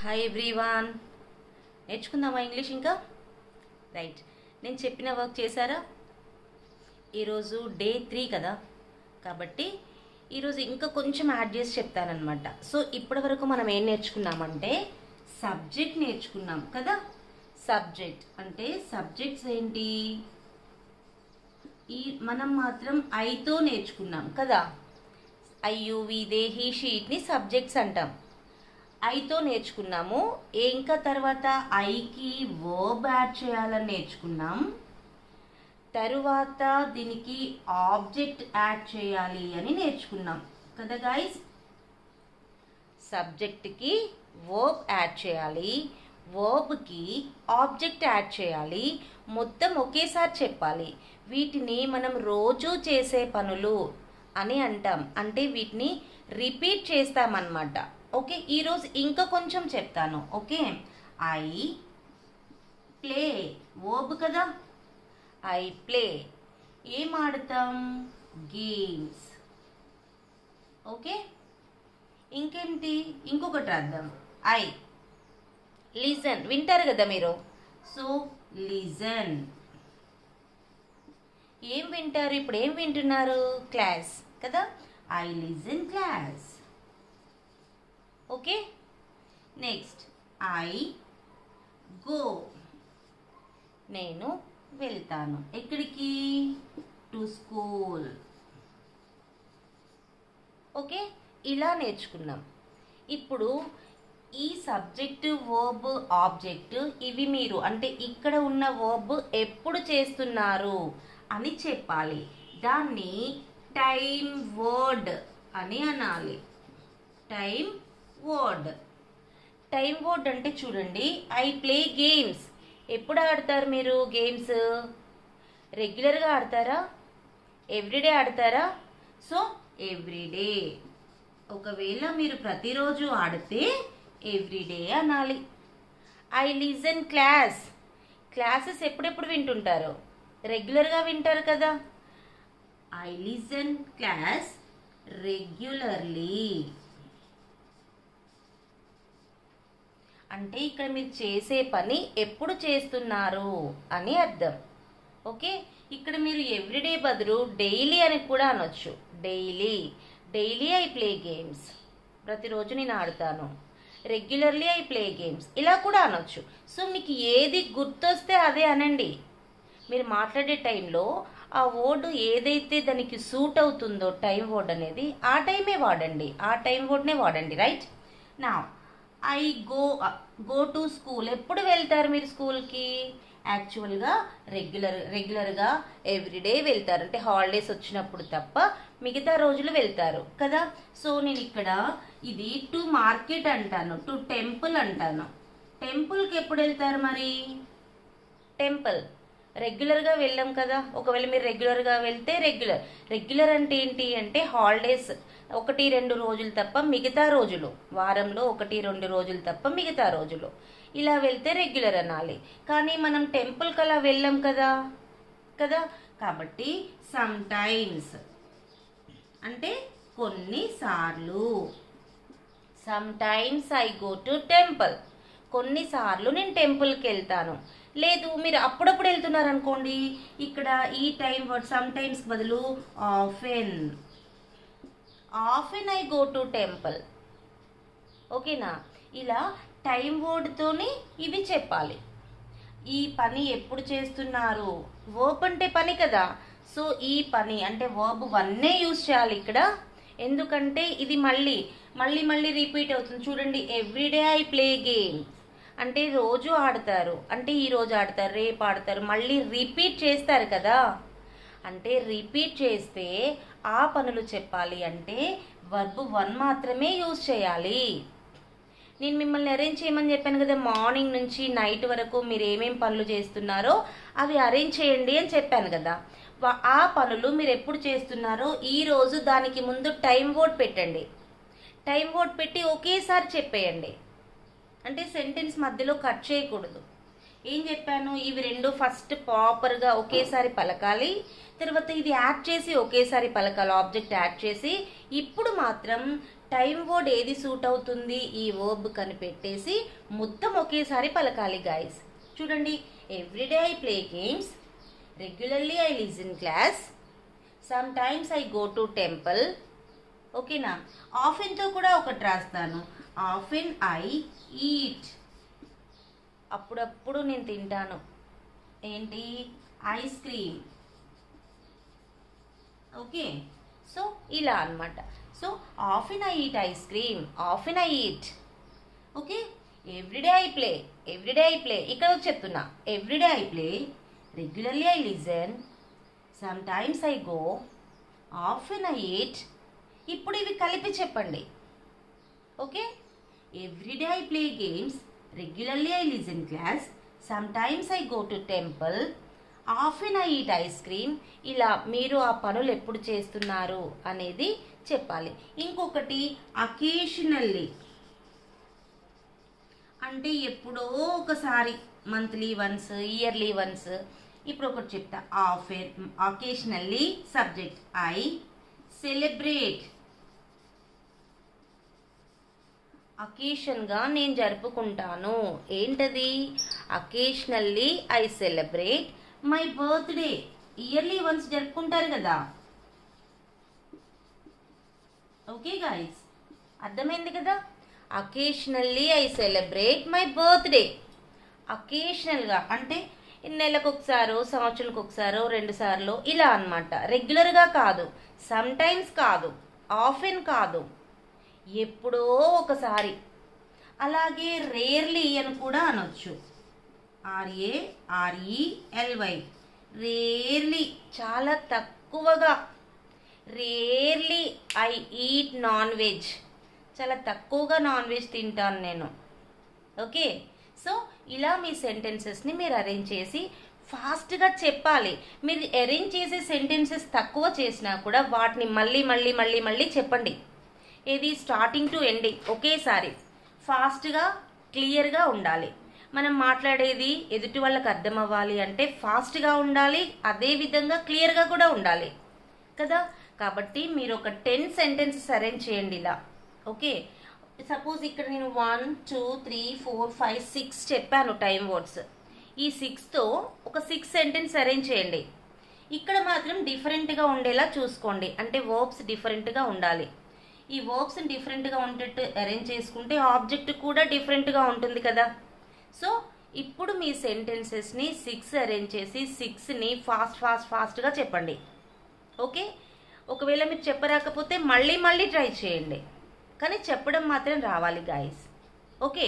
Hi everyone, నేర్చుకుందామా English ఇంకా? Right, నేను చెప్పిన వర్క్ చేశారా? ఈరోజు డే 3 కదా, కాబట్టి ఈరోజు ఇంకా కొంచెం యాడ్ చేసి చెప్తానమాట. సో ఇప్పటి వరకు మనం ఏం నేర్చుకున్నామంటే సబ్జెక్ట్ నేర్చుకున్నాం కదా. సబ్జెక్ట్ అంటే సబ్జెక్ట్స్ ఏంటి? మనం మాత్రం ఐతో నేర్చుకున్నాం కదా. అయ్యు, వి, దే, హీ, షీట్ని సబ్జెక్ట్స్ అంటాం. ఐతో నేర్చుకున్నాము. ఇంకా తర్వాత ఐకి వర్బ్ యాడ్ చేయాలని నేర్చుకున్నాం. తరువాత దీనికి ఆబ్జెక్ట్ యాడ్ చేయాలి అని నేర్చుకున్నాం కదా గైస్. సబ్జెక్ట్కి వర్బ్ యాడ్ చేయాలి, వర్బ్కి ఆబ్జెక్ట్ యాడ్ చేయాలి, మొత్తం ఒకేసారి చెప్పాలి. వీటిని మనం రోజు చేసే పనులు అని అంటాం. అంటే వీటిని రిపీట్ చేస్తామన్నమాట. ఓకే, ఈరోజు ఇంకా కొంచెం చెప్తాను. ఓకే, ఐ ప్లే వర్బ్ కదా. ఐ ప్లే ఏం ఆడతాం? గేమ్స్. ఓకే, ఇంకేంటి? ఇంకొకటి రాద్దాం. ఐ లిజన్, వింటారు కదా మీరు. సో లిజన్ ఏం వింటారు? ఇప్పుడు ఏం వింటున్నారు? క్లాస్ కదా. I listen class. Okay, next I go, నేను వెళ్తాను. ఎక్కడికి? To school. ఓకే, ఇలా నేర్చుకున్నాం. ఇప్పుడు ఈ సబ్జెక్టు, వర్బ్, ఆబ్జెక్ట్ ఇవి మీరు అంటే ఇక్కడ ఉన్న వర్బ్ ఎప్పుడు చేస్తున్నారు అని చెప్పాలి. దాన్ని టైం వర్డ్ అని అనాలి. Time word. టైం వర్డ్ అంటే చూడండి, ఐ ప్లే గేమ్స్. ఎప్పుడు ఆడతారు మీరు గేమ్స్? రెగ్యులర్గా ఆడతారా? ఎవ్రీడే ఆడతారా? So everyday. ఒకవేళ మీరు ప్రతిరోజు ఆడితే ఎవ్రీడే అనాలి. I listen class. క్లాసెస్ ఎప్పుడెప్పుడు వింటుంటారు? రెగ్యులర్గా వింటారు కదా. I listen class regularly. అంటే ఇక్కడ మీరు చేసే పని ఎప్పుడు చేస్తున్నారు అని అర్థం. ఓకే, ఇక్కడ మీరు ఎవ్రీడే బదులు డైలీ అని కూడా అనొచ్చు. Daily, daily I play games. ప్రతిరోజు నేను ఆడతాను. రెగ్యులర్లీ ఐ ప్లే గేమ్స్, ఇలా కూడా అనొచ్చు. సో మీకు ఏది గుర్తొస్తే అదే అనండి. మీరు మాట్లాడే టైంలో ఆ వర్డ్ ఏదైతే దానికి సూట్ అవుతుందో టైం వర్డ్ అనేది ఆ టైమే వాడండి. ఆ టైం వర్డ్నే వాడండి. రైట్ నా ఐ గో టు స్కూల్. ఎప్పుడు వెళ్తారు మీరు స్కూల్కి? యాక్చువల్గా రెగ్యులర్గా ఎవ్రీడే వెళ్తారు. అంటే హాలిడేస్ వచ్చినప్పుడు తప్ప మిగతా రోజులు వెళ్తారు కదా. సో నేను ఇక్కడ ఇది టు మార్కెట్ అంటాను, టు టెంపుల్ అంటాను. టెంపుల్కి ఎప్పుడు వెళ్తారు మరి? టెంపుల్ రెగ్యులర్గా వెళ్ళాం కదా. ఒకవేళ మీరు రెగ్యులర్గా వెళ్తే రెగ్యులర్ అంటే ఏంటి అంటే హాలిడేస్ 1-2 రోజులు తప్ప మిగతా రోజులు, వారంలో 1-2 రోజులు తప్ప మిగతా రోజులు ఇలా వెళ్తే రెగ్యులర్ అనాలి. కానీ మనం టెంపుల్కి అలా వెళ్ళాం కదా. కాబట్టి సమ్ టైమ్స్ అంటే కొన్నిసార్లు. Some times I go to temple. కొన్నిసార్లు నేను టెంపుల్కి వెళ్తాను. లేదు మీరు అప్పుడప్పుడు వెళ్తున్నారు అనుకోండి, ఇక్కడ ఈ టైం వర్డ్ సమ్ టైమ్స్ బదులు often. Often I go to temple. ఓకేనా? ఇలా టైం వర్డ్తోని ఇవి చెప్పాలి. ఈ పని ఎప్పుడు చేస్తున్నారు? వర్బ్ అంటే పని కదా. సో ఈ పని అంటే వర్బ్ 1 యూజ్ చేయాలి ఇక్కడ. ఎందుకంటే ఇది మళ్ళీ రిపీట్ అవుతుంది. చూడండి, ఎవ్రీడే ఐ ప్లే గేమ్ అంటే రోజు ఆడతారు. అంటే ఈ రోజు ఆడతారు, రేపు ఆడతారు, మళ్ళీ రిపీట్ చేస్తారు కదా. అంటే రిపీట్ చేస్తే ఆ పనులు చెప్పాలి అంటే వర్బ్ 1 మాత్రమే యూజ్ చేయాలి. నేను మిమ్మల్ని అరేంజ్ చేయమని చెప్పాను కదా. మార్నింగ్ నుంచి నైట్ వరకు మీరు ఏమేం పనులు చేస్తున్నారో అవి అరేంజ్ చేయండి అని చెప్పాను కదా. ఆ పనులు మీరు ఎప్పుడు చేస్తున్నారో ఈ రోజు దానికి ముందు టైం వర్డ్ పెట్టండి. టైం వర్డ్ పెట్టి ఒకేసారి చెప్పేయండి. అంటే సెంటెన్స్ మధ్యలో కట్ చేయకూడదు. ఏం చెప్పాను? ఇవి 2 ఫస్ట్ ప్రాపర్గా ఒకేసారి పలకాలి. తర్వాత ఇది యాడ్ చేసి ఒకేసారి పలకాలి, ఆబ్జెక్ట్ యాడ్ చేసి. ఇప్పుడు మాత్రం టైం వర్డ్ ఏది సూట్ అవుతుంది ఈ వర్బ్ కనిపెట్టేసి మొత్తం ఒకేసారి పలకాలి గాయస్. చూడండి, everyday I play games, regularly I listen class, sometimes I go to temple. ఓకేనా? ఆఫెన్తో కూడా ఒకటి రాస్తాను, ఆఫెన్ ఐ ఈట్. అప్పుడప్పుడు నేను తింటాను. ఏంటి? Ice cream. ఓకే, సో ఇలా అన్నమాట. So often I eat ice cream, often I eat. Okay, everyday I play, everyday I play. ఇక్కడ చెప్తున్నా, everyday I play, regularly I listen, sometimes I go, often I eat. ఇప్పుడు ఇవి కలిపి చెప్పండి. Okay, everyday I play games, regularly I listen class, sometimes I go to temple, often I eat ice cream. ఇలా మీరు ఆ పనులు ఎప్పుడు చేస్తున్నారు అనేది చెప్పాలి. ఇంకొకటి అకేషనల్లీ అంటే ఎప్పుడో ఒకసారి, మంత్లీ వన్స్, ఇయర్లీ వన్స్. ఇప్పుడు ఒకటి చెప్తా, often, occasionally subject I celebrate. అకేషన్గా నేను జరుపుకుంటాను. ఏంటది? Occasionally I celebrate my birthday. Yearly once జరుపుకుంటారు కదా. ఓకే గాయస్, అర్థమైంది కదా? Occasionally I celebrate my birthday. అకేషనల్గా అంటే నెలకు ఒకసారో, సంవత్సరానికి ఒకసారో, 2 సార్లు ఇలా అన్నమాట. రెగ్యులర్గా కాదు, సమ్ టైమ్స్ కాదు, ఆఫెన్ కాదు, ఎప్పుడో ఒకసారి. అలాగే రేర్లీ అని కూడా అనొచ్చు, RARELY. రేర్లీ, చాలా తక్కువగా. Rarely I eat non veg. చాలా తక్కువగా నాన్ వెజ్ తింటాను నేను. ఓకే, సో ఇలా మీ సెంటెన్సెస్ని మీరు అరేంజ్ చేసి ఫాస్ట్గా చెప్పాలి. మీరు అరేంజ్ చేసే సెంటెన్సెస్ తక్కువ చేసినా కూడా వాటిని మళ్ళీ మళ్ళీ మళ్ళీ మళ్ళీ చెప్పండి. ఇది స్టార్టింగ్ టు ఎండింగ్ ఒకేసారి ఫాస్ట్గా, క్లియర్గా ఉండాలి. మనం మాట్లాడేది ఎదుటి వాళ్ళకి అర్థం అవ్వాలి అంటే ఫాస్ట్గా ఉండాలి, అదేవిధంగా క్లియర్గా కూడా ఉండాలి కదా. కాబట్టి మీరు ఒక 10 సెంటెన్సెస్ అరేంజ్ చేయండి ఇలా. ఓకే, సపోజ్ ఇక్కడ నేను 1 2 3 4 5 6 చెప్పాను టైం వర్డ్స్. ఈ 6తో ఒక 6 సెంటెన్స్ అరేంజ్ చేయండి. ఇక్కడ మాత్రం డిఫరెంట్గా ఉండేలా చూసుకోండి, అంటే వర్బ్స్ డిఫరెంట్గా ఉండాలి. ఈ వర్బ్స్ని డిఫరెంట్గా ఉండేట్టు అరేంజ్ చేసుకుంటే ఆబ్జెక్ట్ కూడా డిఫరెంట్గా ఉంటుంది కదా. సో ఇప్పుడు మీ సెంటెన్సెస్ని 6 అరేంజ్ చేసి 6ని ఫాస్ట్గా చెప్పండి. ఓకే, ఒకవేళ మీరు చెప్పరాకపోతే మళ్ళీ మళ్ళీ ట్రై చేయండి, కానీ చెప్పడం మాత్రం రావాలి గాయస్. ఓకే,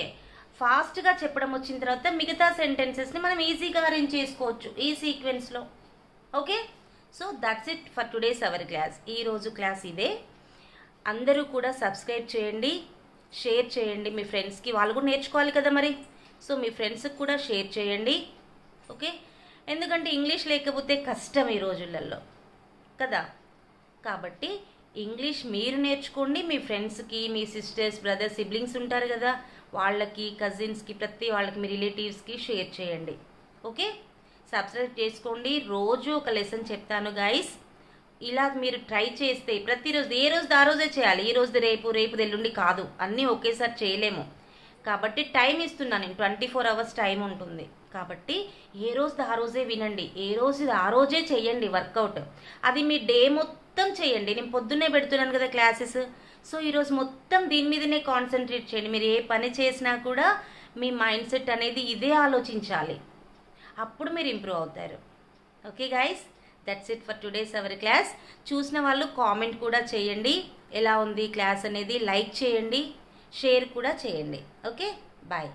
ఫాస్ట్గా చెప్పడం వచ్చిన తర్వాత మిగతా సెంటెన్సెస్ని మనం ఈజీగా అరేంజ్ చేసుకోవచ్చు ఈ సీక్వెన్స్లో. Okay, so that's it for today's our class. ఈరోజు క్లాస్ ఇదే. అందరూ కూడా సబ్స్క్రైబ్ చేయండి, షేర్ చేయండి మీ ఫ్రెండ్స్కి, వాళ్ళు కూడా నేర్చుకోవాలి కదా మరి. సో మీ ఫ్రెండ్స్కి కూడా షేర్ చేయండి. ఓకే, ఎందుకంటే ఇంగ్లీష్ లేకపోతే కష్టం ఈ రోజులలో కదా. కాబట్టి ఇంగ్లీష్ మీరు నేర్చుకోండి, మీ ఫ్రెండ్స్కి, మీ సిస్టర్స్, బ్రదర్స్, సిబ్లింగ్స్ ఉంటారు కదా, వాళ్ళకి, కజిన్స్కి, ప్రతి వాళ్ళకి, మీ రిలేటివ్స్కి షేర్ చేయండి. ఓకే, సబ్స్క్రైబ్ చేసుకోండి. రోజు ఒక లెసన్ చెప్తాను గైస్. ఇలా మీరు ట్రై చేస్తే ప్రతిరోజు ఏ రోజు ఆ రోజే చేయాలి. ఈ రోజు రేపు, రేపు ఎల్లుండి కాదు, అన్నీ ఒకేసారి చేయలేము. కాబట్టి టైం ఇస్తున్నాను నేను, 24 అవర్స్ టైం ఉంటుంది. కాబట్టి ఏ రోజు ఆ రోజే వినండి, ఏ రోజు ఆ రోజే చేయండి వర్కౌట్. అది మీ డే మొత్తం చేయండి. నేను పొద్దున్నే పెడుతున్నాను కదా క్లాసెస్, సో ఈరోజు మొత్తం దీని మీదనే కాన్సన్ట్రేట్ చేయండి. మీరు ఏ పని చేసినా కూడా మీ మైండ్ సెట్ అనేది ఇదే ఆలోచించాలి, అప్పుడు మీరు ఇంప్రూవ్ అవుతారు. Okay guys, that's it for today's our class. చూసిన వాళ్ళు కామెంట్ కూడా చేయండి, ఎలా ఉంది క్లాస్ అనేది, లైక్ చేయండి, షేర్ కూడా చేయండి. Okay, bye.